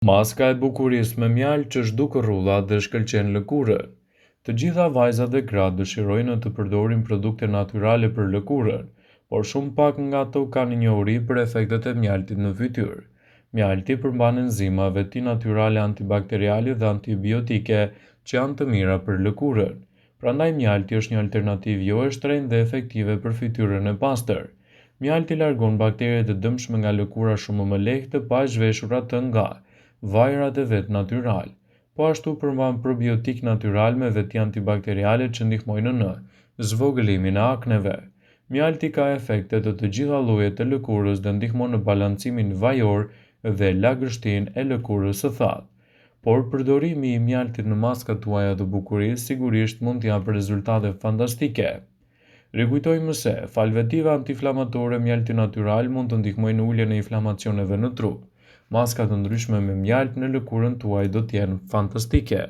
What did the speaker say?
Maska e bukurisë me mjaltë që zhduk rrudha dhe shkëlqen lëkurën. Të gjitha vajzat dhe gratë dëshirojnë të përdorin produkte natyrale për lëkurën, por shumë pak nga ato kanë njohuri për efektet e mjaltit në fytyrë. Mjalti përmban enzima, veti natyrale antibakteriale dhe antibiotike që janë të mira për lëkurën. Prandaj mjalti është një alternativë jo e shtrenjtë dhe efektive për fytyrën e pastër. Mjalti largon bakteriet e dëmshme nga lëkura shumë më lehtë pa zhveshur atë nga vajrat e vet natyral. Po ashtu përmban probiotik natyral me veti antibakteriale që ndihmojnë në zvogëlimin e akneve. Mjalti ka efekte të gjitha llojet të lëkurës dhe ndihmon në balancimin vajor dhe lagështinë e lëkurës së thatë. Por përdorimi i mjaltit në maskat tuaja të bukurisë sigurisht mund të japë rezultate fantastike. Rikujtojmë se falvetiva antiinflamatore mjalti natyral mund të ndihmojnë në uljen e inflamacioneve në trup. Maska të ndryshme me mjalt në lëkurën tuaj do të jenë fantastike.